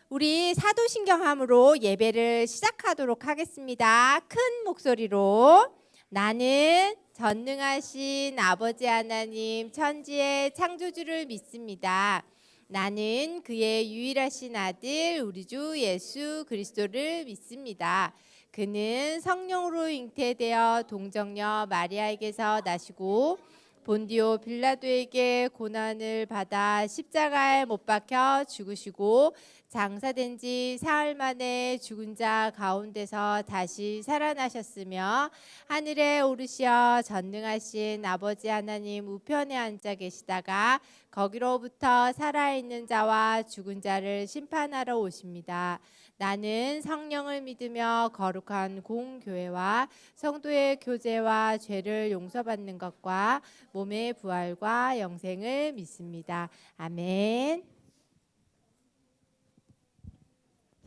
우리 사도신경함으로 예배를 시작하도록 하겠습니다. 큰 목소리로 나는 전능하신 아버지 하나님 천지의 창조주를 믿습니다. 나는 그의 유일하신 아들 우리 주 예수 그리스도를 믿습니다. 그는 성령으로 잉태되어 동정녀 마리아에게서 나시고 본디오 빌라도에게 고난을 받아 십자가에 못 박혀 죽으시고 장사된 지 사흘 만에 죽은 자 가운데서 다시 살아나셨으며 하늘에 오르시어 전능하신 아버지 하나님 우편에 앉아 계시다가 거기로부터 살아있는 자와 죽은 자를 심판하러 오십니다. 나는 성령을 믿으며 거룩한 공교회와 성도의 교제와 죄를 용서받는 것과 몸의 부활과 영생을 믿습니다. 아멘.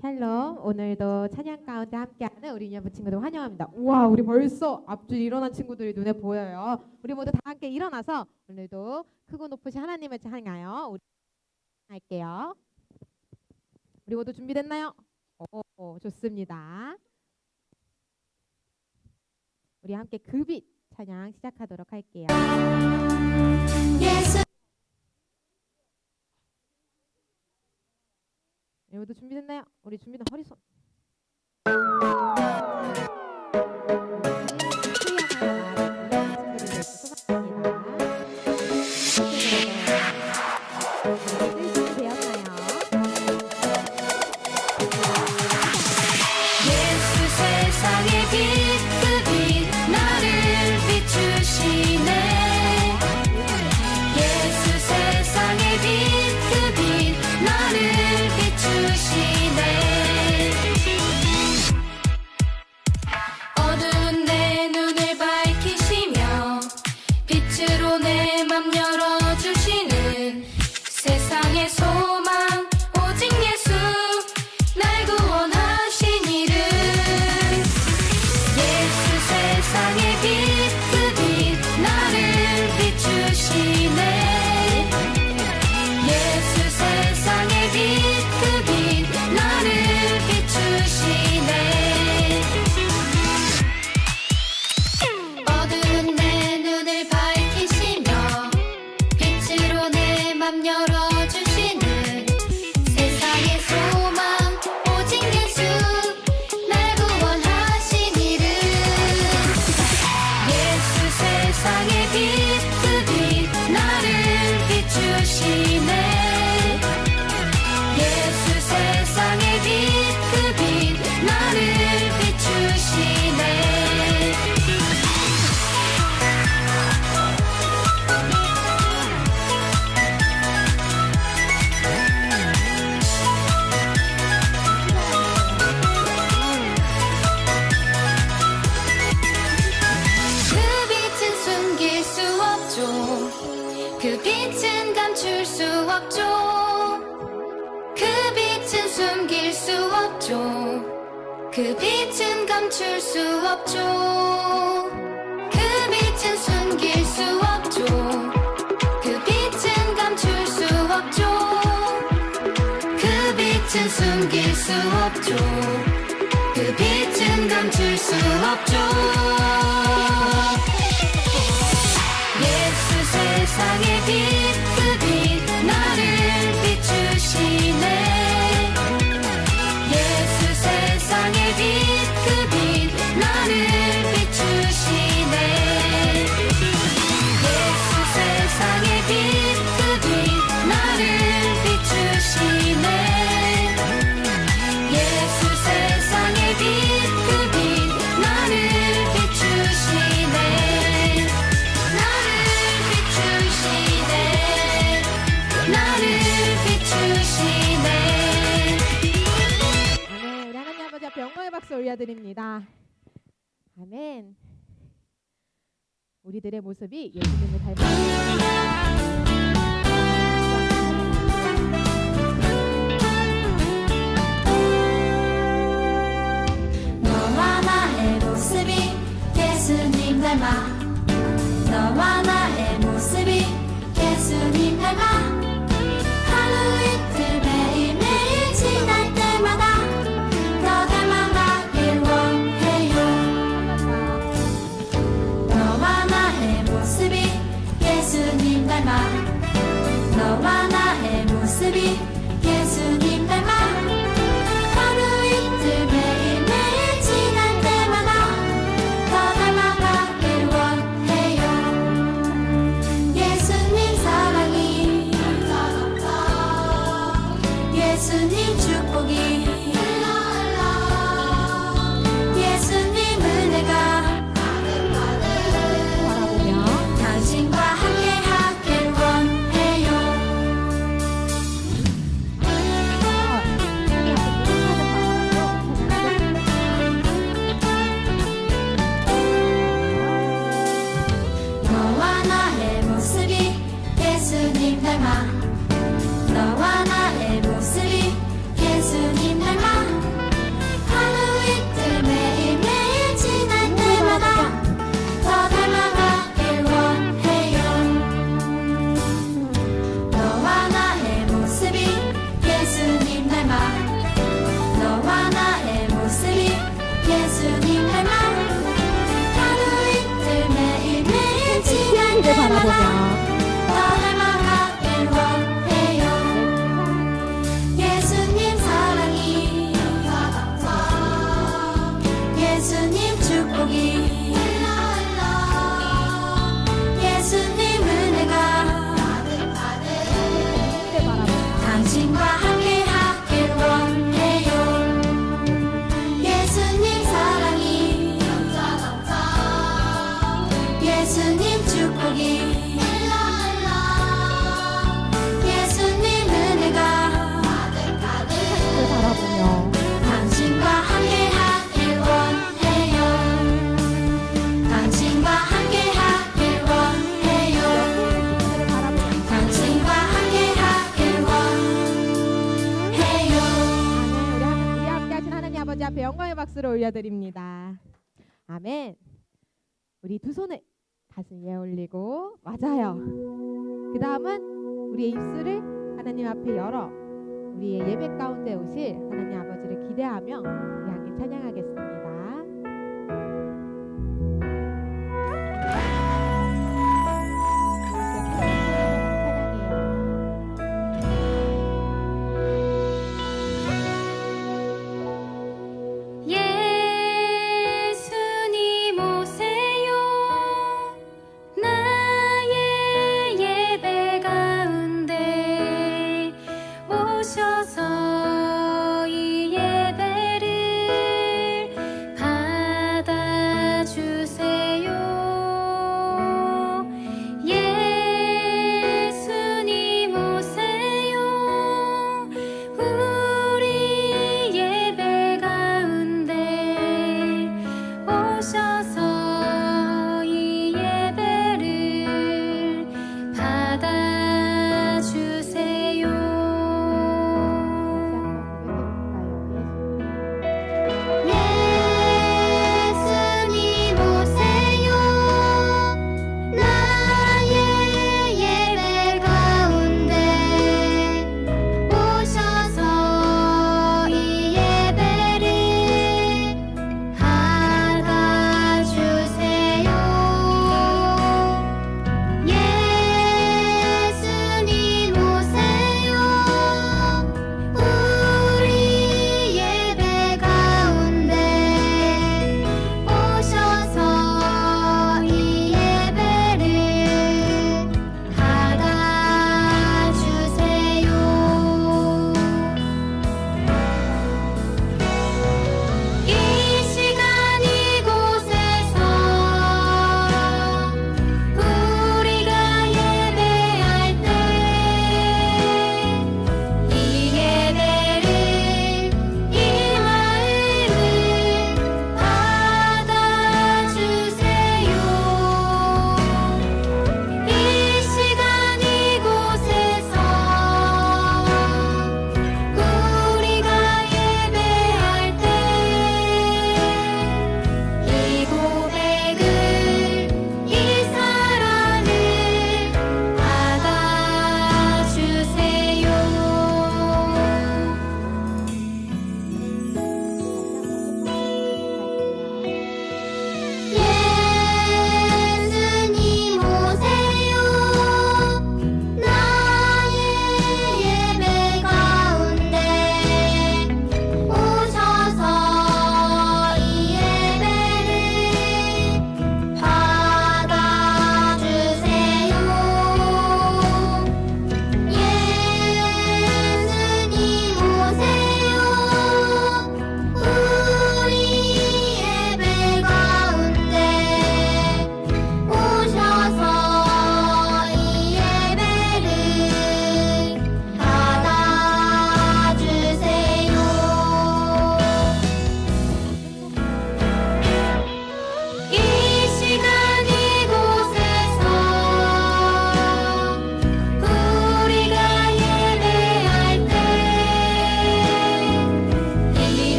샬롬. 오늘도 찬양 가운데 함께하는 우리 여부 친구들 환영합니다. 우와, 우리 벌써 앞줄 일어난 친구들이 눈에 보여요. 우리 모두 다 함께 일어나서 오늘도 크고 높으신 하나님을 찬양하여 우리 할게요. 우리 모두 준비됐나요? 오, 좋습니다. 우리 함께 그 빛 찬양 시작하도록 할게요. 예수 우리 모두 준비됐나요? 우리 준비는 허리손. 예수 세상의 빛 그 빛 나를 비추시네 예수 세상의 빛 그 빛 나를 비추시네 어두운 내 눈을 밝히시며 빛으로 내 맘 열어주시는 세상의 소망 오직 예수 날 구원하신 이름 예수 세상의 빛 그 빛 나를 비추시네 예수 세상의 빛 그 빛 나를 비추시네 어두운 내 눈을 밝히시며 빛으로 내 맘 열어주시는 세상의 소망 오직 예수 날 구원하신 이름 예수 세상의 빛 그 빛 나를 비추시네 예수 세상의 빛 그 빛 나를 비추시네 그 빛은 숨길 수 없죠 그 빛은 감출 수 없죠 그 빛은 숨길 수 없죠 그 빛은 감출 수 없죠 그 빛은 숨길 수 없죠 그 빛은 감출 수 없죠 그 빛은 숨길 수 없죠 그 빛은 감출 수 없죠 예수 세상의 빛 그 빛 나를 비추시네 예수 세상의 빛 그 빛 나를 비추시네 예수 세상의 빛 그 빛 나를 비추시네 예수 세상의 빛 그 빛 나를 비추시네 나를 비추시네 아멘. 우리 하나님 아버지 앞에 영광의 박수 올려드립니다. 아멘. 우리들의 모습이 예수님을 닮았습니다. 너와 나의 모습이 예수님 닮아 너와 나의 모습이 예수님 닮아 하루 이틀 매일매일 지날 축복이 예수님 은혜가 바라보며 당신과 함께 하길 원해요. 너와 나의 모습이 예수님 닮아 너와 나의 모습이 예수님 닮아 하루 이틀 매일매일 지날 때마다 더 닮아가길 원해요. 너와 나의 모습이 예수님 닮아 너와 나의 모습이 예수님 닮아 하루 이틀 매일매일 지날 이를 때마다 바라보며 더 닮아가길 원해요. 예수님 사랑이 예수님 축복이 예수님 은혜가 이를 바라보며 당신과 함께 하길 원해요. 예수님 사랑이 예수님 축복이 예수님 은혜가 이를 바라보며 당신과 함께 하길 원해요. 당신과 함께 하길 원해요. 이를 바라보며 당신과 함께 하길 원해요. 우리 함께 하신 하나님 아버지 앞에 영광의 박수를 올려드립니다. 아멘. 우리 두 손을 가슴 위에 올리고 맞아요. 그 다음은 우리의 입술을 하나님 앞에 열어 우리의 예배 가운데 오실 하나님 아버지를 기대하며 우리 함께 찬양하겠습니다. 예수님 오세요. 나의 예배 가운데 오셔서 이 예배를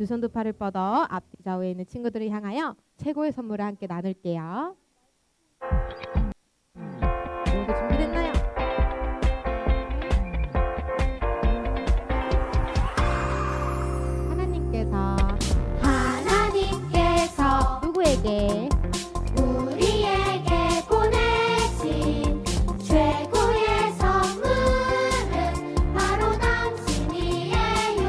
두 손 두 팔을 뻗어 앞뒤 좌우에 있는 친구들을 향하여 최고의 선물을 함께 나눌게요. 모두 준비됐나요? 하나님께서 누구에게 우리에게 보내신 최고의 선물은 바로 당신이에요.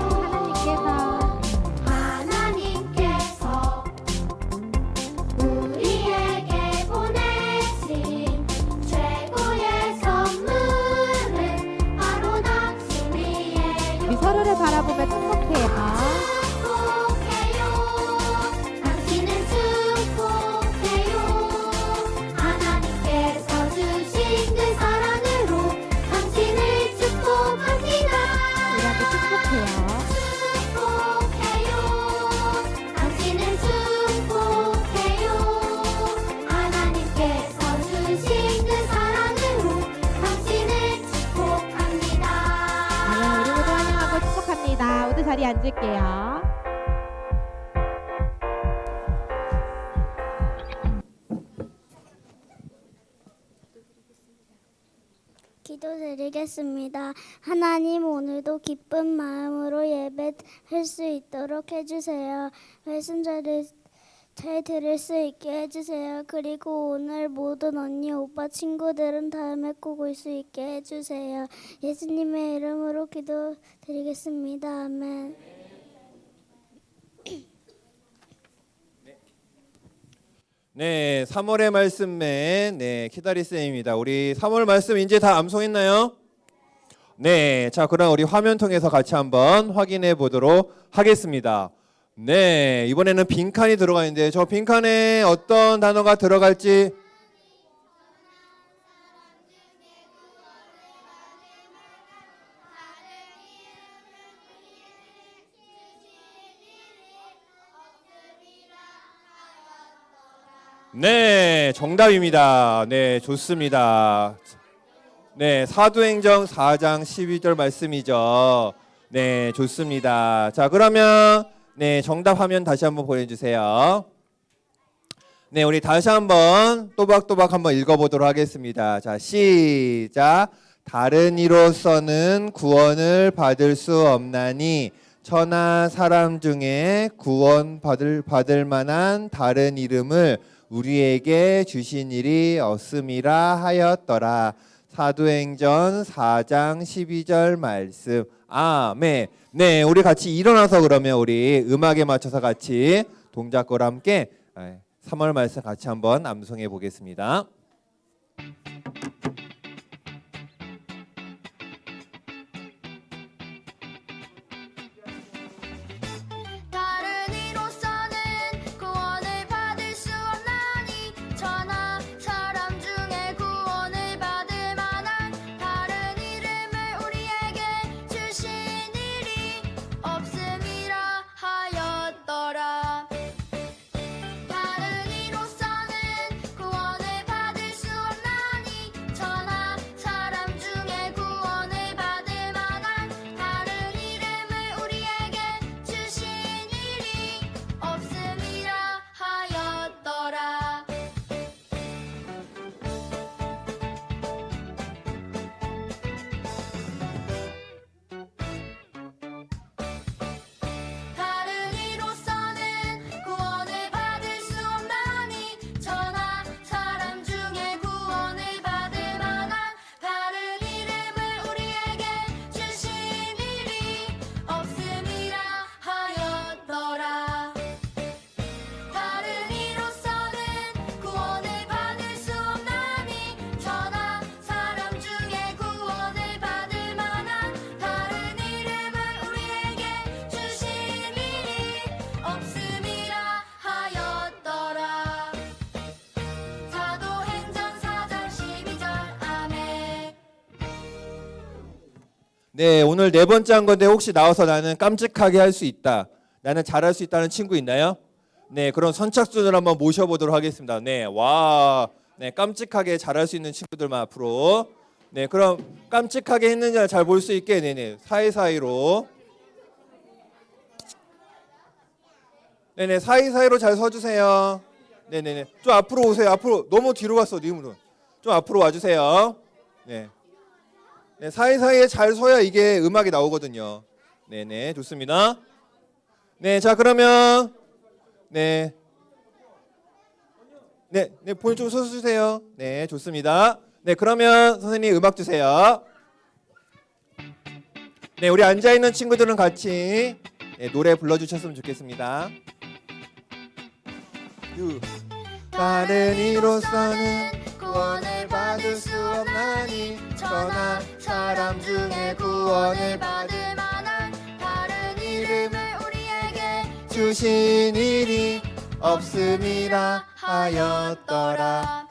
하나님께서 우리에게 보내신 최고의 선물은 바로 당신이에요. 우리 서로를 바라보며 축복해요. 당신은 축복해요. 하나님께서 주신 그 사랑으로 당신을 축복합니다. 우리 함께 축복해요. 축복해요. 당신은 축복해요. 하나님께서 주신 그 사랑으로 당신을 축복합니다. 우리 모두 환영하고 축복합니다. 모두 자리에 앉을게요. 기도드리겠습니다. 하나님, 오늘도 기쁜 마음으로 예배할 수 있도록 해주세요. 말씀 잘 들을 수 있게 해주세요. 그리고 오늘 모든 언니, 오빠, 친구들은 다음에 꼭 올 수 있게 해주세요. 예수님의 이름으로 기도드리겠습니다. 아멘. 네, 3월의 말씀맨 키다리 쌤입니다. 우리 3월 말씀 이제 다 암송했나요? 네, 자 그럼 우리 화면 통해서 같이 한번 확인해 보도록 하겠습니다. 네, 이번에는 빈칸이 들어가 있는데 저 빈칸에 어떤 단어가 들어갈지 네, 정답입니다. 네, 좋습니다. 네, 사도행전 4장 12절 말씀이죠. 네, 좋습니다. 자, 그러면 네, 정답 화면 다시 한번 보여주세요. 네, 우리 다시 한번 또박또박 한번 읽어보도록 하겠습니다. 자, 시작. 다른 이로서는 구원을 받을 수 없나니 천하 사람 중에 구원 받을 만한 다른 이름을 우리에게 주신 일이 없음이라 하였더라. 사도행전 4장 12절 말씀. 아멘. 네, 우리 같이 일어나서 그러면 우리 음악에 맞춰서 같이 동작과 함께 3월 말씀 같이 한번 암송해 보겠습니다. 다른 이로서는 구원을 받을 수 없나니 천하 사람 중에 구원을 받을 만한 다른 이름을 우리에게 주신 일이 없음이라 하였더라. 다른 이로서는 구원을 받을 수 없나니 천하 사람 중에 구원을 받을 만한 다른 이름을 우리에게 주신 일이 없음이라 하였더라. 다른 이로서는 구원을 받을 수 없나니 천하 사람 중에 구원을 받을 만한 다른 이름을 우리에게 주신 일이 없음이라 하였더라. 다른 이로서는 구원을 받을 수 없나니 천하 사람 중에 구원을 받을 만한 다른 이름을 우리에게 주신 일이 없음이라 하였더라. 사도행전 4장 12절 아멘. 네, 오늘 네 번째 한 건데 혹시 나와서 나는 깜찍하게 할 수 있다, 나는 잘할 수 있다는 친구 있나요? 네, 그럼 선착순을 한번 모셔보도록 하겠습니다. 네, 와, 네, 깜찍하게 잘할 수 있는 친구들만 앞으로. 네, 그럼 깜찍하게 했느냐 잘 볼 수 있게 네네 사이사이로. 네네, 사이사이로 잘 서주세요. 네네네, 좀 앞으로 오세요. 앞으로 너무 뒤로 갔어, 님은. 좀 앞으로 와주세요. 네. 네, 사이사이에 잘 서야 이게 음악이 나오거든요. 네네, 좋습니다. 네, 자 그러면 네, 본인 좀 서주세요. 네, 좋습니다. 네, 그러면 선생님 음악 주세요. 네, 우리 앉아 있는 친구들은 같이 노래 불러주셨으면 좋겠습니다. 다른 이로서는 구원을 받을 수 없나니 저나 사람 중에 구원을 받을 만한 다른 이름을 우리에게 주신 일이 없음이라 하였더라.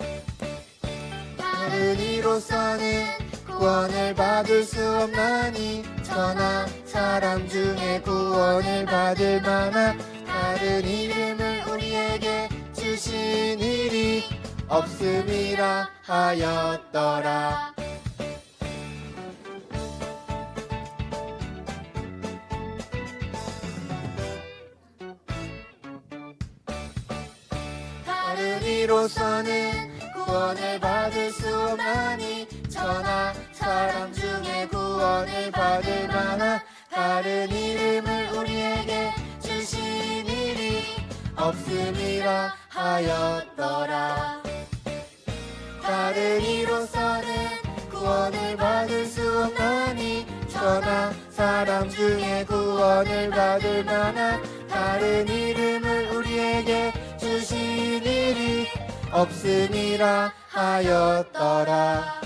다른 이로서는 구원을 받을 수 없나니 저나 사람 중에 구원을 받을 만한 다른 이름을 우리에게 주신 일이 없음이라 하였더라. 다른 이로서는 구원을 받을 수 없나니 저나 사람 중에 구원을 받을 만한 다른 이름을 우리에게 주신 일이 없음이라 하였더라. 다른 이로서는 구원을 받을 수 없나니 저나 사람 중에 구원을 받을 만한 다른 이름을 우리에게 주신 일이 없음이라 하였더라.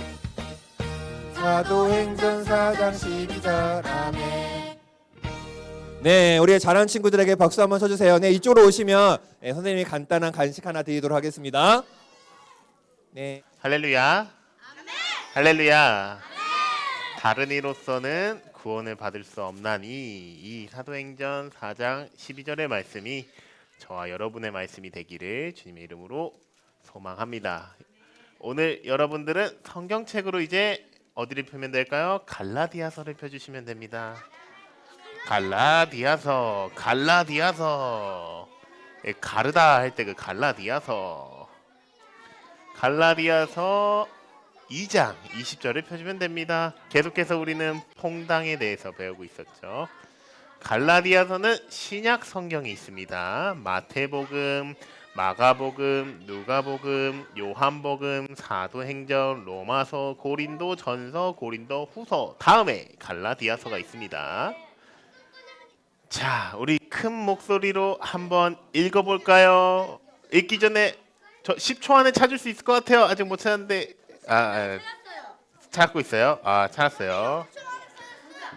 사도행전 4장 12절 아멘. 네, 우리 잘하는 친구들에게 박수 한번 쳐주세요. 네, 이쪽으로 오시면 선생님이 간단한 간식 하나 드리도록 하겠습니다. 네, 할렐루야. 할렐루야. 다른 이로서는 구원을 받을 수 없나니 이 사도행전 4장 12절의 말씀이 저와 여러분의 말씀이 되기를 주님의 이름으로 소망합니다. 오늘 여러분들은 성경책으로 이제 어디를 펴면 될까요? 갈라디아서를 펴주시면 됩니다. 갈라디아서. 가르다 할 때 그 갈라디아서 2장 20절을 펴주면 됩니다. 계속해서 우리는 퐁당에 대해서 배우고 있었죠. 갈라디아서는 신약 성경이 있습니다. 마태복음, 마가복음, 누가복음, 요한복음, 사도행전, 로마서, 고린도전서, 고린도후서, 다음에 갈라디아서가 있습니다. 자, 우리 큰 목소리로 한번 읽어볼까요? 읽기 전에 저 10초 안에 찾을 수 있을 것 같아요. 아직 못 찾았는데 찾고 있어요. 찾았어요.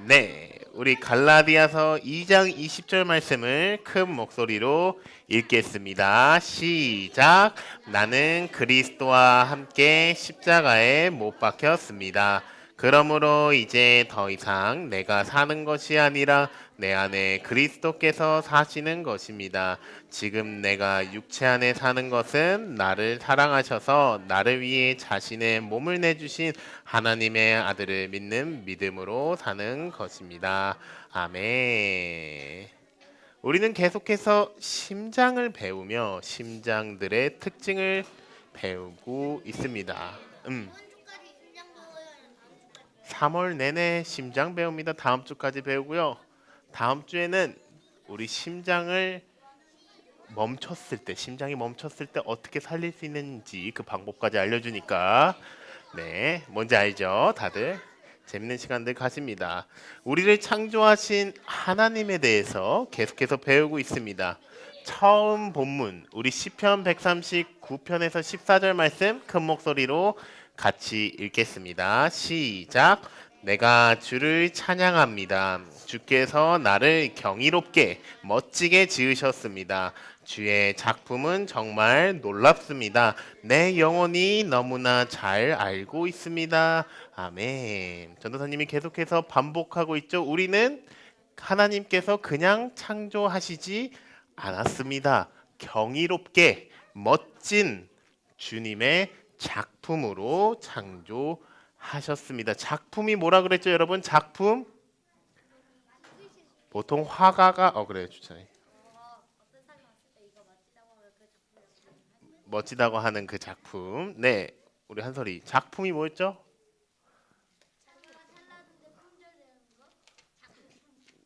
네, 우리 갈라디아서 2장 20절 말씀을 큰 목소리로 읽겠습니다. 시작. 나는 그리스도와 함께 십자가에 못 박혔습니다. 그러므로 이제 더 이상 내가 사는 것이 아니라 내 안에 그리스도께서 사시는 것입니다. 지금 내가 육체 안에 사는 것은 나를 사랑하셔서 나를 위해 자신의 몸을 내주신 하나님의 아들을 믿는 믿음으로 사는 것입니다. 아멘. 우리는 계속해서 심장을 배우며 심장들의 특징을 배우고 있습니다. 3월 내내 심장 배웁니다. 다음 주까지 배우고요. 다음 주에는 우리 심장이 멈췄을 때 어떻게 살릴 수 있는지 그 방법까지 알려주니까 네, 뭔지 알죠? 다들 재밌는 시간들 가집니다. 우리를 창조하신 하나님에 대해서 계속해서 배우고 있습니다. 처음 본문 우리 시편 139편에서 14절 말씀 큰 목소리로 같이 읽겠습니다. 시작. 내가 주를 찬양합니다. 주께서 나를 경이롭게 멋지게 지으셨습니다. 주의 작품은 정말 놀랍습니다. 내 영혼이 너무나 잘 알고 있습니다. 아멘. 전도사님이 계속해서 반복하고 있죠. 우리는 하나님께서 그냥 창조하시지 않았습니다. 경이롭게 멋진 주님의 작품으로 창조하셨습니다. 작품이 뭐라 그랬죠, 여러분? 작품? 보통 화가가 그래요, 주차님. 멋지다고 하는 그 작품. 네, 우리 한솔이 작품이 뭐였죠?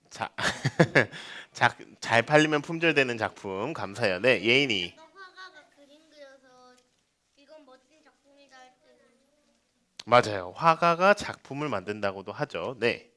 자, 잘 팔리면 품절되는 작품. 감사해요. 네, 예인이. 화가가 그림 그려서 이건 멋진 작품이다 할 때. 맞아요. 화가가 작품을 만든다고도 하죠. 네.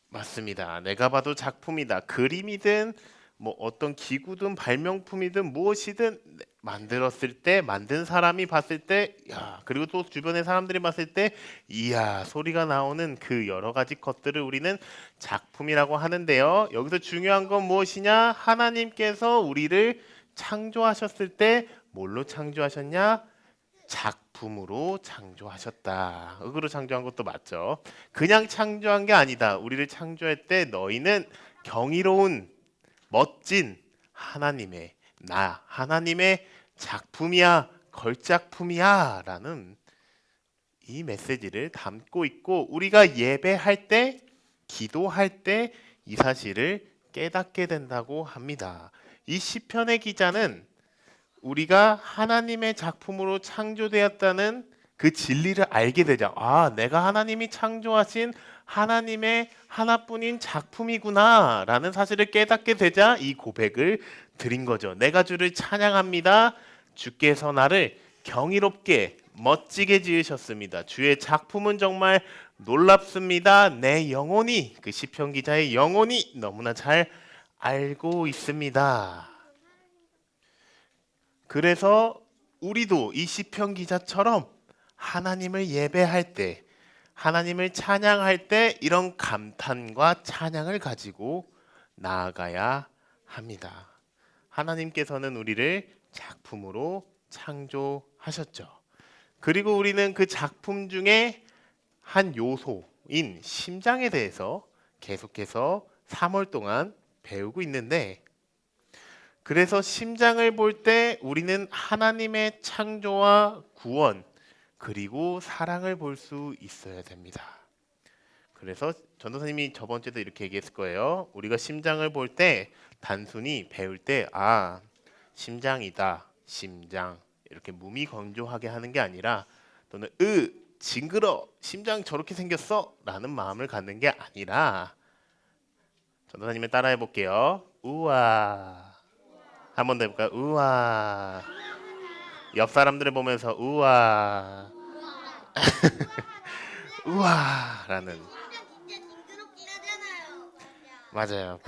맞습니다. 내가 봐도 작품이다. 그림이든 뭐 어떤 기구든 발명품이든 무엇이든 만들었을 때 만든 사람이 봤을 때 야, 그리고 또 주변의 사람들이 봤을 때 이야 소리가 나오는 그 여러 가지 것들을 우리는 작품이라고 하는데요. 여기서 중요한 건 무엇이냐? 하나님께서 우리를 창조하셨을 때 뭘로 창조하셨냐? 작품으로 창조하셨다. 흙으로 창조한 것도 맞죠. 그냥 창조한 게 아니다. 우리를 창조할 때 너희는 경이로운 멋진 하나님의 하나님의 작품이야, 걸작품이야 라는 이 메시지를 담고 있고 우리가 예배할 때, 기도할 때 이 사실을 깨닫게 된다고 합니다. 이 시편의 기자는 우리가 하나님의 작품으로 창조되었다는 그 진리를 알게 되자. 아, 내가 하나님이 창조하신 하나님의 하나뿐인 작품이구나 라는 사실을 깨닫게 되자 이 고백을 드린 거죠. 내가 주를 찬양합니다. 주께서 나를 경이롭게 멋지게 지으셨습니다. 주의 작품은 정말 놀랍습니다. 내 영혼이, 그 시편 기자의 영혼이 너무나 잘 알고 있습니다. 그래서 우리도 이 시편 기자처럼 하나님을 예배할 때, 하나님을 찬양할 때 이런 감탄과 찬양을 가지고 나아가야 합니다. 하나님께서는 우리를 작품으로 창조하셨죠. 그리고 우리는 그 작품 중에 한 요소인 심장에 대해서 계속해서 3월 동안 배우고 있는데 그래서 심장을 볼 때 우리는 하나님의 창조와 구원 그리고 사랑을 볼 수 있어야 됩니다. 그래서 전도사님이 저번 주에도 이렇게 얘기했을 거예요. 우리가 심장을 볼 때 단순히 배울 때 심장이다, 심장 이렇게 무미건조하게 하는 게 아니라 또는 징그러, 심장 저렇게 생겼어 라는 마음을 갖는 게 아니라 전도사님을 따라해 볼게요. 우와. 한 번 더 해볼까요? 우와. 옆 사람들을 보면서 우와. 우와라는. 맞아요.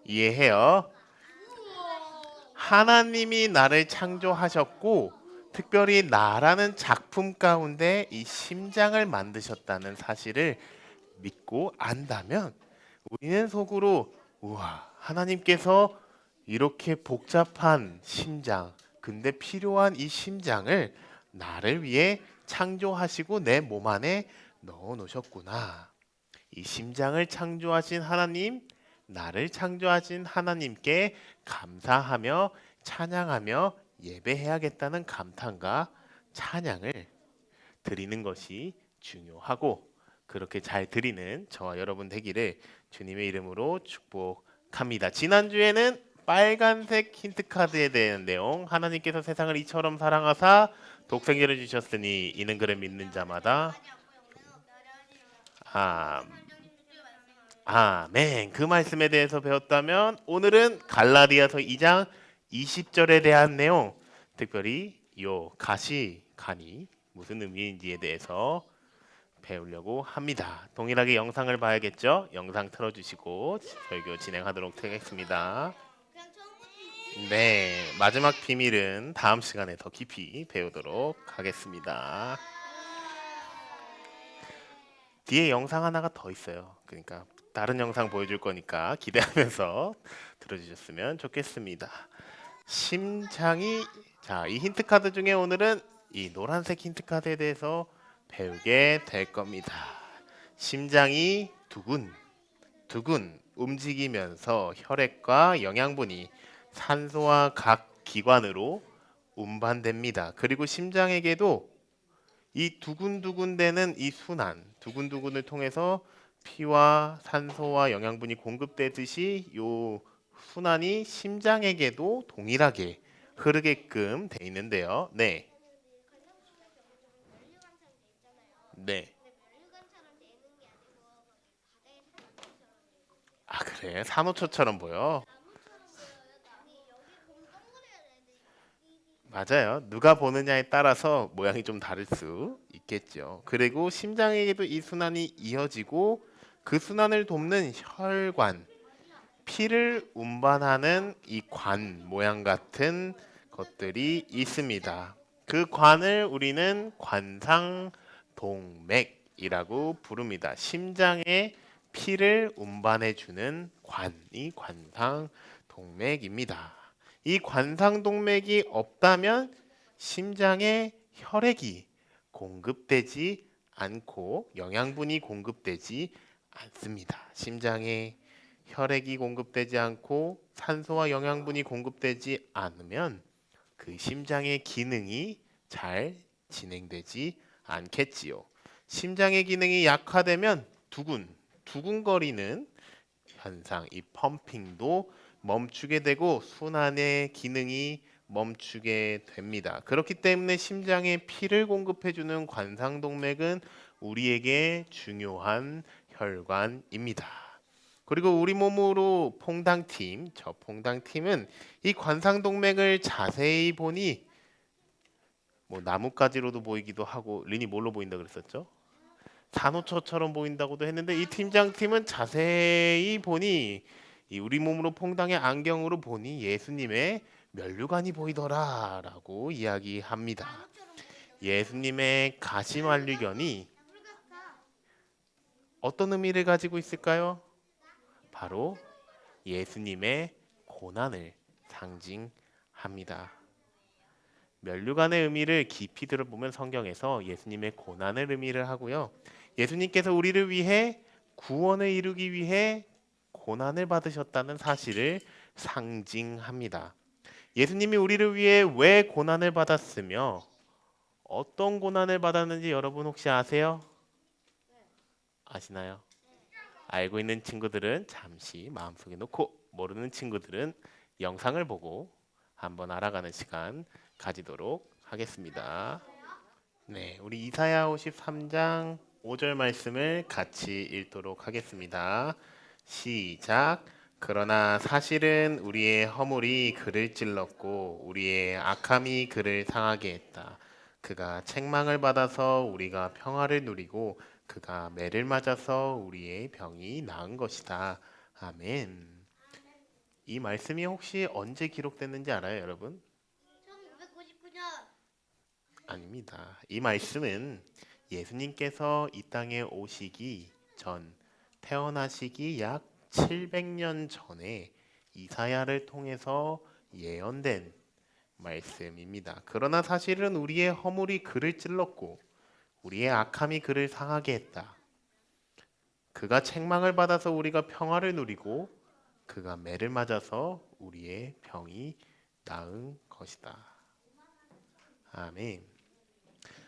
이해해요. 하나님이 나를 창조하셨고 특별히 나라는 작품 가운데 이 심장을 만드셨다는 사실을 믿고 안다면 우리는 속으로 우와, 하나님께서 이렇게 복잡한 심장, 근데 필요한 이 심장을 나를 위해 창조하시고 내 몸 안에 넣어 놓으셨구나. 이 심장을 창조하신 하나님, 나를 창조하신 하나님께 감사하며 찬양하며 예배해야겠다는 감탄과 찬양을 드리는 것이 중요하고 그렇게 잘 드리는 저와 여러분 되기를 주님의 이름으로 축복합니다. 지난주에는 빨간색 힌트 카드에 대한 내용, 하나님께서 세상을 이처럼 사랑하사 독생자를 주셨으니 이는 그를 믿는 자마다 아멘. 그 말씀에 대해서 배웠다면 오늘은 갈라디아서 2장 20절에 대한 내용, 특별히 요 가시간이 무슨 의미인지에 대해서 배우려고 합니다. 동일하게 영상을 봐야겠죠? 영상 틀어주시고 설교 진행하도록 하겠습니다. 네, 마지막 비밀은 다음 시간에 더 깊이 배우도록 하겠습니다. 뒤에 영상 하나가 더 있어요. 그러니까 다른 영상 보여줄 거니까 기대하면서 들어주셨으면 좋겠습니다. 심장이 이 힌트 카드 중에 오늘은 이 노란색 힌트 카드에 대해서 배우게 될 겁니다. 심장이 두근 움직이면서 혈액과 영양분이 산소와 각 기관으로 운반됩니다. 그리고 심장에게도 이 두근두근대는 이 순환, 두근두근을 통해서 피와 산소와 영양분이 공급되듯이 요 순환이 심장에게도 동일하게 흐르게끔 돼 있는데요. 네. 네. 아, 그래. 산호초처럼 보여. 맞아요. 누가 보느냐에 따라서 모양이 좀 다를 수 있겠죠. 그리고 심장에게도 이 순환이 이어지고 그 순환을 돕는 혈관, 피를 운반하는 이 관 모양 같은 것들이 있습니다. 그 관을 우리는 관상동맥이라고 부릅니다. 심장에 피를 운반해 주는 관이 관상동맥입니다. 이 관상동맥이 없다면 심장에 혈액이 공급되지 않고 영양분이 공급되지 않습니다. 심장에 혈액이 공급되지 않고 산소와 영양분이 공급되지 않으면 그 심장의 기능이 잘 진행되지 않겠지요. 심장의 기능이 약화되면 두근거리는 현상, 이 펌핑도 멈추게 되고 순환의 기능이 멈추게 됩니다. 그렇기 때문에 심장에 피를 공급해주는 관상동맥은 우리에게 중요한 혈관입니다. 그리고 우리 몸으로 퐁당팀, 저 퐁당팀은 이 관상동맥을 자세히 보니 뭐 나뭇가지로도 보이기도 하고, 린이 뭘로 보인다 그랬었죠? 산호초처럼 보인다고도 했는데, 이 팀장팀은 자세히 보니 이 우리 몸으로 퐁당의 안경으로 보니 예수님의 면류관이 보이더라라고 이야기합니다. 예수님의 가시만류견이 어떤 의미를 가지고 있을까요? 바로 예수님의 고난을 상징합니다. 면류관의 의미를 깊이 들어보면 성경에서 예수님의 고난을 의미를 하고요. 예수님께서 우리를 위해 구원을 이루기 위해 고난을 받으셨다는 사실을 상징합니다. 예수님이 우리를 위해 왜 고난을 받았으며 어떤 고난을 받았는지 여러분 혹시 아세요? 아시나요? 알고 있는 친구들은 잠시 마음속에 놓고, 모르는 친구들은 영상을 보고 한번 알아가는 시간 가지도록 하겠습니다. 네, 우리 이사야 53장 5절 말씀을 같이 읽도록 하겠습니다. 시작. 그러나 사실은 우리의 허물이 그를 찔렀고 우리의 악함이 그를 상하게 했다. 그가 책망을 받아서 우리가 평화를 누리고 그가 매를 맞아서 우리의 병이 나은 것이다. 아멘. 이 말씀이 혹시 언제 기록됐는지 알아요, 여러분? 1999년. 아닙니다. 이 말씀은 예수님께서 이 땅에 오시기 전, 태어나시기 약 700년 전에 이사야를 통해서 예언된 말씀입니다. 그러나 사실은 우리의 허물이 그를 찔렀고 우리의 악함이 그를 상하게 했다. 그가 책망을 받아서 우리가 평화를 누리고 그가 매를 맞아서 우리의 병이 나은 것이다. 아멘.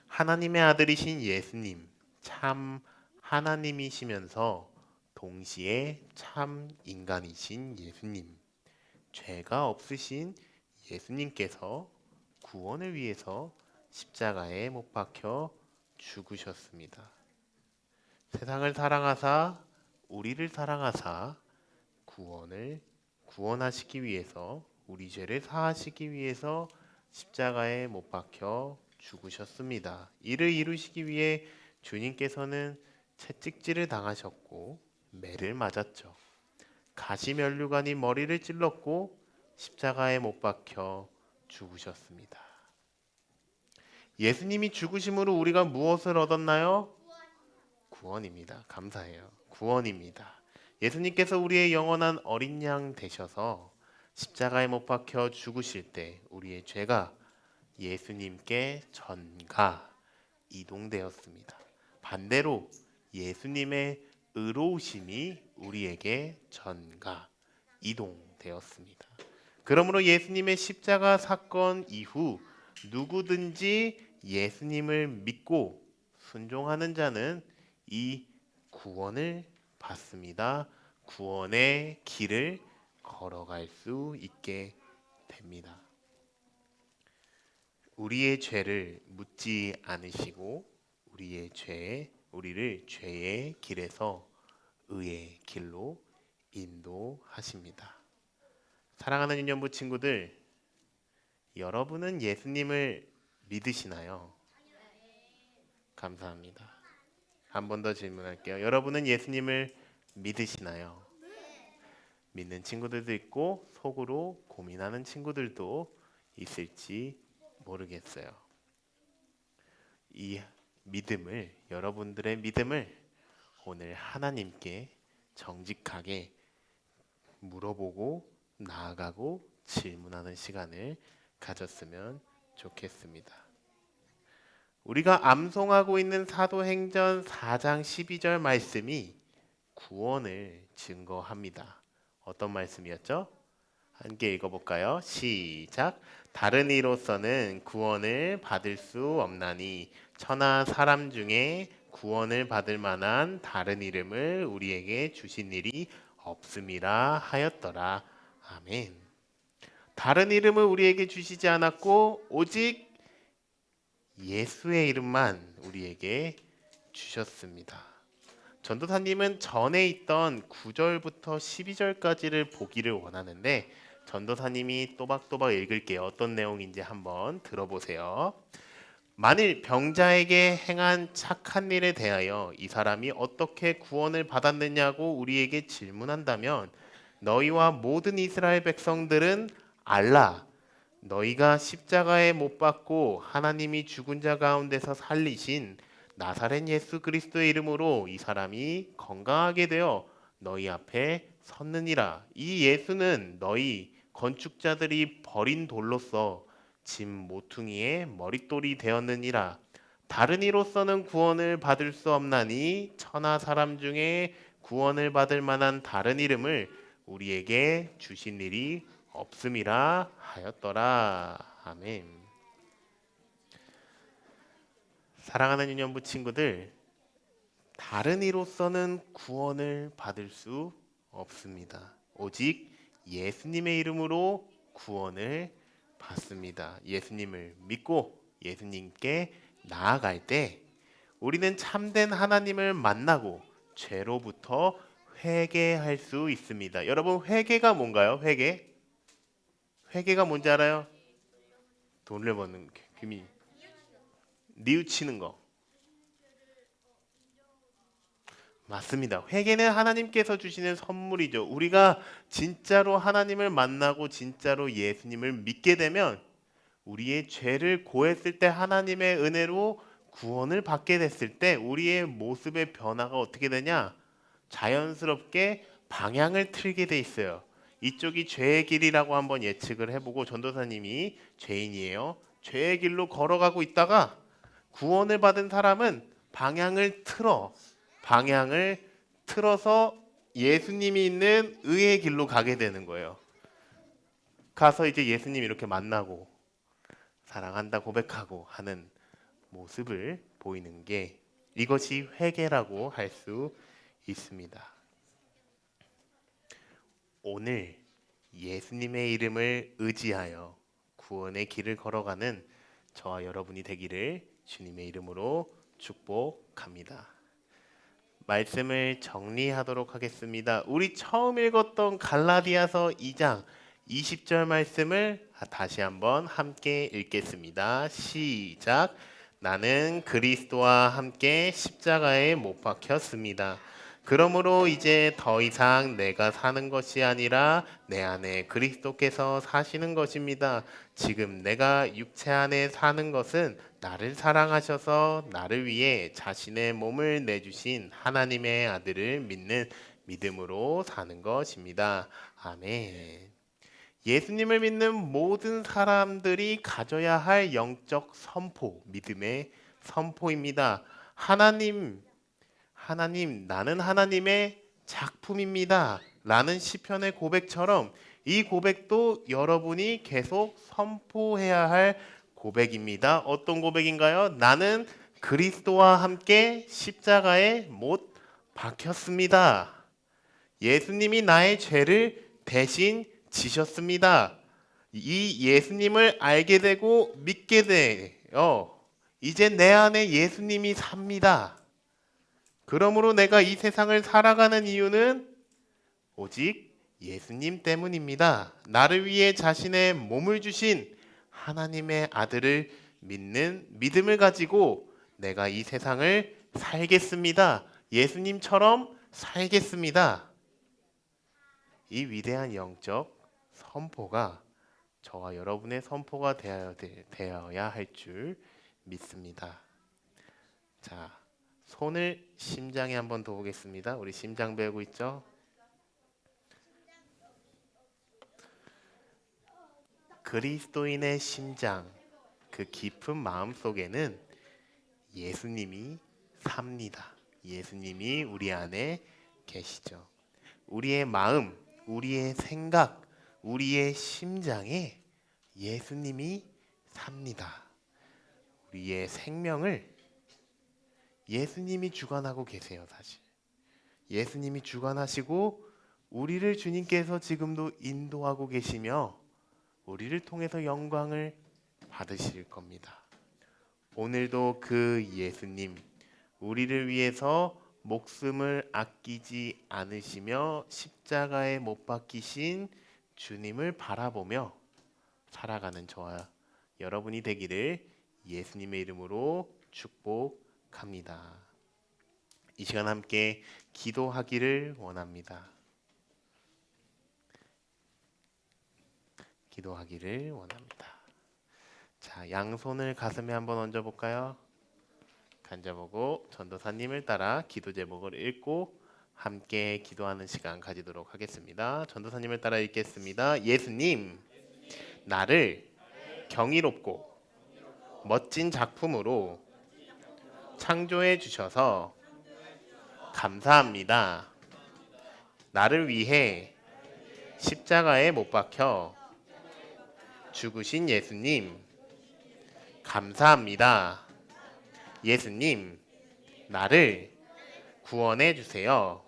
하나님의 아들이신 예수님, 참 하나님이시면서 동시에 참 인간이신 예수님, 죄가 없으신 예수님께서 구원을 위해서 십자가에 못 박혀 죽으셨습니다. 세상을 사랑하사 우리를 사랑하사 구원하시기 위해서, 우리 죄를 사하시기 위해서 십자가에 못 박혀 죽으셨습니다. 이를 이루시기 위해 주님께서는 채찍질을 당하셨고 매를 맞았죠. 가시면류관이 머리를 찔렀고 십자가에 못 박혀 죽으셨습니다. 예수님이 죽으심으로 우리가 무엇을 얻었나요? 구원입니다. 감사해요. 구원입니다. 예수님께서 우리의 영원한 어린 양 되셔서 십자가에 못 박혀 죽으실 때 우리의 죄가 예수님께 전가 이동되었습니다. 반대로 예수님의 의로우심이 우리에게 전가 이동되었습니다. 그러므로 예수님의 십자가 사건 이후 누구든지 예수님을 믿고 순종하는 자는 이 구원을 받습니다. 구원의 길을 걸어갈 수 있게 됩니다. 우리의 죄를 묻지 않으시고 우리를 죄의 길에서 의의 길로 인도하십니다. 사랑하는 유년부 친구들, 여러분은 예수님을 믿으시나요? 감사합니다. 한 번 더 질문할게요. 여러분은 예수님을 믿으시나요? 믿는 친구들도 있고 속으로 고민하는 친구들도 있을지 모르겠어요. 이 믿음을, 여러분들의 믿음을 오늘 하나님께 정직하게 물어보고 나아가고 질문하는 시간을 가졌으면 좋겠습니다. 우리가 암송하고 있는 사도행전 4장 12절 말씀이 구원을 증거합니다. 어떤 말씀이었죠? 함께 읽어볼까요? 시작. 다른 이로서는 구원을 받을 수 없나니 천하 사람 중에 구원을 받을 만한 다른 이름을 우리에게 주신 일이 없음이라 하였더라. 아멘. 다른 이름을 우리에게 주시지 않았고 오직 예수의 이름만 우리에게 주셨습니다. 전도사님은 전에 있던 9절부터 12절까지를 보기를 원하는데 전도사님이 또박또박 읽을게요. 어떤 내용인지 한번 들어보세요. 만일 병자에게 행한 착한 일에 대하여 이 사람이 어떻게 구원을 받았느냐고 우리에게 질문한다면 너희와 모든 이스라엘 백성들은 알라. 너희가 십자가에 못 박고 하나님이 죽은 자 가운데서 살리신 나사렛 예수 그리스도의 이름으로 이 사람이 건강하게 되어 너희 앞에 섰느니라. 이 예수는 너희 건축자들이 버린 돌로서 짐 모퉁이의 머릿돌이 되었느니라. 다른 이로서는 구원을 받을 수 없나니 천하 사람 중에 구원을 받을 만한 다른 이름을 우리에게 주신 일이 없음이라 하였더라. 아멘. 사랑하는 유년부 친구들, 다른 이로서는 구원을 받을 수 없습니다. 오직 예수님의 이름으로 구원을 받습니다. 예수님을 믿고 예수님께 나아갈 때 우리는 참된 하나님을 만나고 죄로부터 회개할 수 있습니다. 여러분, 회개가 뭔가요? 회개가 뭔지 알아요? 돈을 버는 금이 뉘우치는 거. 맞습니다. 회개는 하나님께서 주시는 선물이죠. 우리가 진짜로 하나님을 만나고 진짜로 예수님을 믿게 되면 우리의 죄를 고했을 때 하나님의 은혜로 구원을 받게 됐을 때 우리의 모습의 변화가 어떻게 되냐? 자연스럽게 방향을 틀게 돼 있어요. 이쪽이 죄의 길이라고 한번 예측을 해보고 전도사님이 죄인이에요. 죄의 길로 걸어가고 있다가 구원을 받은 사람은 방향을 틀어서 예수님이 있는 의의 길로 가게 되는 거예요. 가서 이제 예수님 이렇게 만나고 사랑한다 고백하고 하는 모습을 보이는 게 이것이 회개라고 할 수 있습니다. 오늘 예수님의 이름을 의지하여 구원의 길을 걸어가는 저와 여러분이 되기를 주님의 이름으로 축복합니다. 말씀을 정리하도록 하겠습니다. 우리 처음 읽었던 갈라디아서 2장 20절 말씀을 다시 한번 함께 읽겠습니다. 시작. 나는 그리스도와 함께 십자가에 못 박혔습니다. 그러므로 이제 더 이상 내가 사는 것이 아니라 내 안에 그리스도께서 사시는 것입니다. 지금 내가 육체 안에 사는 것은 나를 사랑하셔서 나를 위해 자신의 몸을 내주신 하나님의 아들을 믿는 믿음으로 사는 것입니다. 아멘. 예수님을 믿는 모든 사람들이 가져야 할 영적 선포, 믿음의 선포입니다. 하나님, 나는 하나님의 작품입니다. 라는 시편의 고백처럼 이 고백도 여러분이 계속 선포해야 할 고백입니다. 어떤 고백인가요? 나는 그리스도와 함께 십자가에 못 박혔습니다. 예수님이 나의 죄를 대신 지셨습니다. 이 예수님을 알게 되고 믿게 돼요. 이제 내 안에 예수님이 삽니다. 그러므로 내가 이 세상을 살아가는 이유는 오직 예수님 때문입니다. 나를 위해 자신의 몸을 주신 하나님의 아들을 믿는 믿음을 가지고 내가 이 세상을 살겠습니다. 예수님처럼 살겠습니다. 이 위대한 영적 선포가 저와 여러분의 선포가 되어야 할 줄 믿습니다. 자, 손을 심장에 한번 둬보겠습니다. 우리 심장 배우고 있죠? 그리스도인의 심장, 그 깊은 마음 속에는 예수님이 삽니다. 예수님이 우리 안에 계시죠. 우리의 마음, 우리의 생각, 우리의 심장에 예수님이 삽니다. 우리의 생명을 예수님이 주관하고 계세요, 사실. 예수님이 주관하시고 우리를 주님께서 지금도 인도하고 계시며 우리를 통해서 영광을 받으실 겁니다. 오늘도 그 예수님, 우리를 위해서 목숨을 아끼지 않으시며 십자가에 못 박히신 주님을 바라보며 살아가는 저와 여러분이 되기를 예수님의 이름으로 축복합니다. 이 시간 함께 기도하기를 원합니다. 기도하기를 원합니다. 자, 양손을 가슴에 한번 얹어볼까요? 간접보고 전도사님을 따라 기도 제목을 읽고 함께 기도하는 시간 가지도록 하겠습니다. 전도사님을 따라 읽겠습니다. 예수님, 나를 경이롭고 멋진 작품으로 창조해 주셔서 감사합니다. 나를 위해 십자가에 못 박혀 죽으신 예수님, 감사합니다. 예수님, 나를 구원해 주세요.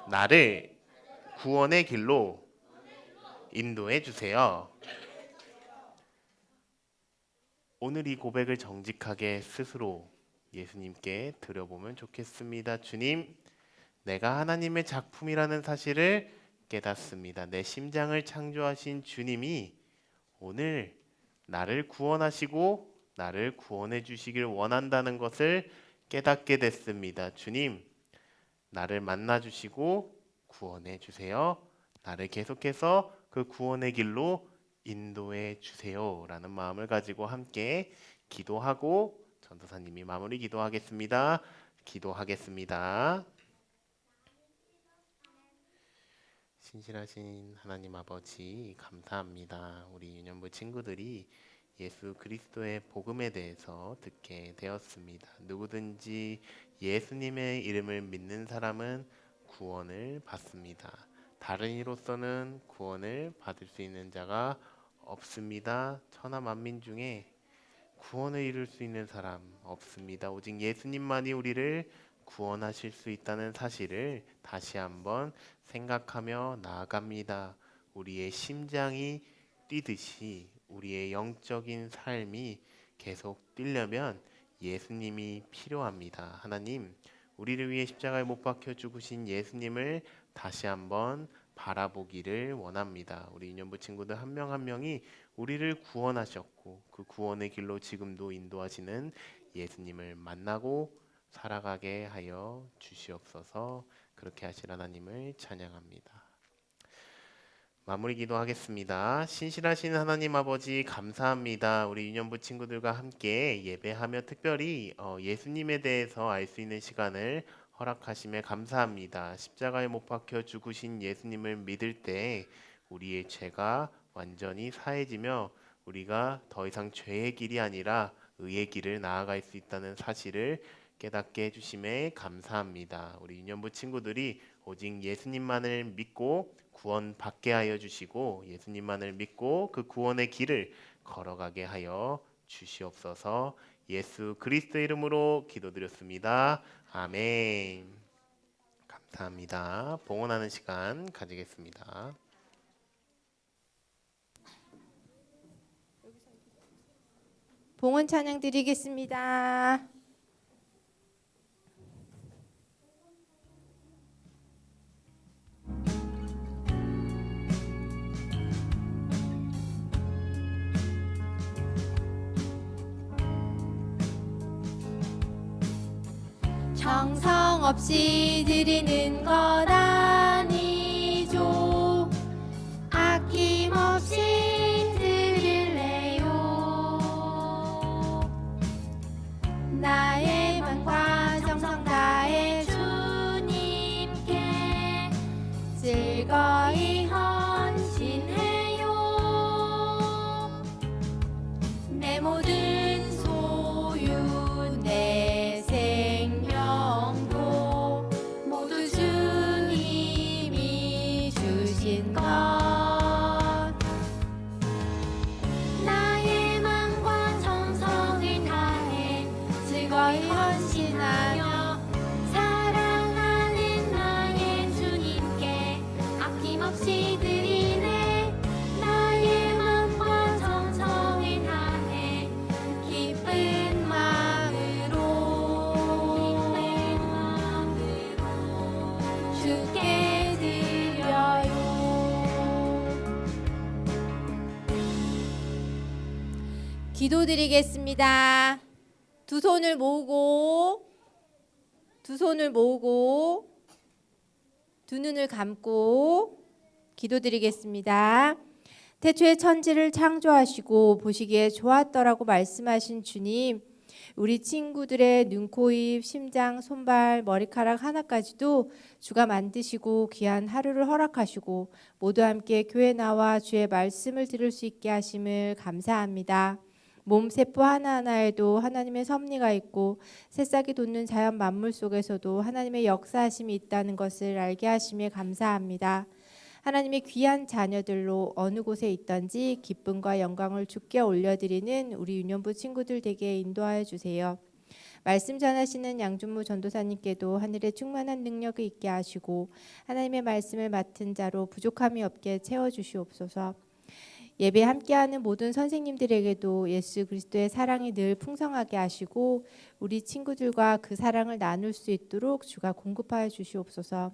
나를 구원의 길로 인도해 주세요. 오늘 이 고백을 정직하게 스스로 예수님께 드려보면 좋겠습니다. 주님, 내가 하나님의 작품이라는 사실을 깨닫습니다. 내 심장을 창조하신 주님이 오늘 나를 구원하시고 나를 구원해 주시길 원한다는 것을 깨닫게 됐습니다. 주님, 나를 만나 주시고 구원해 주세요. 나를 계속해서 그 구원의 길로 인도해 주세요. 라는 마음을 가지고 함께 기도하고 전도사님이 마무리 기도하겠습니다. 기도하겠습니다. 신실하신 하나님 아버지, 감사합니다. 우리 유년부 친구들이 예수 그리스도의 복음에 대해서 듣게 되었습니다. 누구든지 예수님의 이름을 믿는 사람은 구원을 받습니다. 다른 이로서는 구원을 받을 수 있는 자가 없습니다. 천하 만민 중에 구원을 이룰 수 있는 사람 없습니다. 오직 예수님만이 우리를 구원하실 수 있다는 사실을 다시 한번 생각하며 나아갑니다. 우리의 심장이 뛰듯이 우리의 영적인 삶이 계속 뛰려면 예수님이 필요합니다. 하나님, 우리를 위해 십자가에 못 박혀 죽으신 예수님을 다시 한번 바라보기를 원합니다. 우리 유년부 친구들 한 명 한 명이 우리를 구원하셨고 그 구원의 길로 지금도 인도하시는 예수님을 만나고 살아가게 하여 주시옵소서. 그렇게 하실 하나님을 찬양합니다. 마무리 기도하겠습니다. 신실하신 하나님 아버지, 감사합니다. 우리 유년부 친구들과 함께 예배하며 특별히 예수님에 대해서 알 수 있는 시간을 허락하심에 감사합니다. 십자가에 못 박혀 죽으신 예수님을 믿을 때 우리의 죄가 완전히 사해지며 우리가 더 이상 죄의 길이 아니라 의의 길을 나아갈 수 있다는 사실을 깨닫게 해주심에 감사합니다. 우리 유년부 친구들이 오직 예수님만을 믿고 구원받게 하여 주시고 예수님만을 믿고 그 구원의 길을 걸어가게 하여 주시옵소서. 예수 그리스도 이름으로 기도드렸습니다. 아멘. 감사합니다. 봉헌하는 시간 가지겠습니다. 봉헌 찬양 드리겠습니다. 정성 없이 드리는 것 아니죠. 아낌없이 드릴래요. 나의 마음과 정성 다해 주님께 즐거이 헌신해요. 내 모든 소유 내 생명도 모두 주님이 주신 것. 나의 마음과 정성을 다해 즐거이 헌신하며 사랑하는 나의 주님께 아낌없이 드리네. 나의 마음과 정성을 다해 기쁜 마음으로 주께 드려요. 기도드리겠습니다. 두 손을 모으고 두 눈을 감고 기도드리겠습니다. 태초에 천지를 창조하시고 보시기에 좋았더라고 말씀하신 주님, 우리 친구들의 눈, 코, 입, 심장, 손발, 머리카락 하나까지도 주가 만드시고 귀한 하루를 허락하시고 모두 함께 교회 나와 주의 말씀을 들을 수 있게 하심을 감사합니다. 몸 세포 하나하나에도 하나님의 섭리가 있고 새싹이 돋는 자연 만물 속에서도 하나님의 역사하심이 있다는 것을 알게 하심에 감사합니다. 하나님의 귀한 자녀들로 어느 곳에 있든지 기쁨과 영광을 주께 올려드리는 우리 유년부 친구들 되게 인도하여 주세요. 말씀 전하시는 양준무 전도사님께도 하늘의 충만한 능력을 있게 하시고 하나님의 말씀을 맡은 자로 부족함이 없게 채워주시옵소서. 예배 함께하는 모든 선생님들에게도 예수 그리스도의 사랑이 늘 풍성하게 하시고 우리 친구들과 그 사랑을 나눌 수 있도록 주가 공급하여 주시옵소서.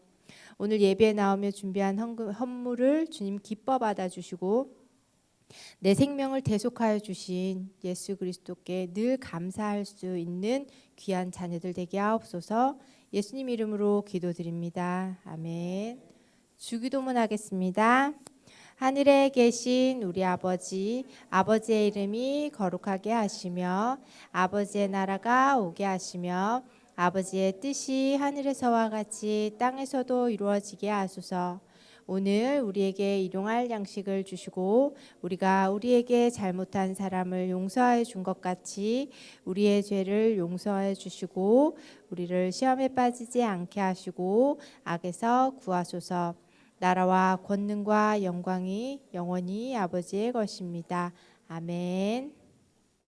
오늘 예배에 나오며 준비한 헌물을 주님 기뻐 받아주시고 내 생명을 대속하여 주신 예수 그리스도께 늘 감사할 수 있는 귀한 자녀들 되게 하옵소서. 예수님 이름으로 기도드립니다. 아멘. 주기도문 하겠습니다. 하늘에 계신 우리 아버지, 아버지의 이름이 거룩하게 하시며 아버지의 나라가 오게 하시며 아버지의 뜻이 하늘에서와 같이 땅에서도 이루어지게 하소서. 오늘 우리에게 일용할 양식을 주시고 우리가 우리에게 잘못한 사람을 용서해 준 것 같이 우리의 죄를 용서해 주시고 우리를 시험에 빠지지 않게 하시고 악에서 구하소서. 나라와 권능과 영광이 영원히 아버지의 것입니다. 아멘.